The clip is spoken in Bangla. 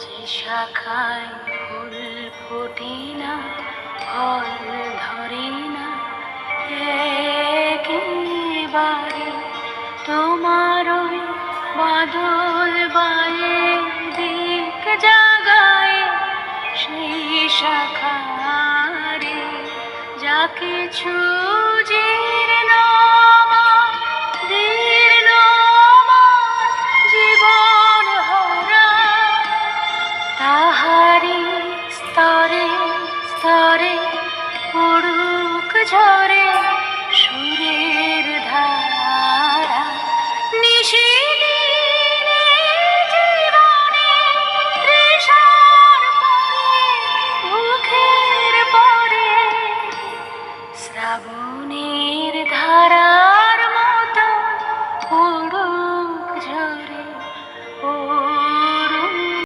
যে শাখায় ফুল ফোটে না, ফল ধরে না, একেবারে তোমার ওই বাদল বায়ে দিক জাগায় সেই শাখারে যা কিছু যে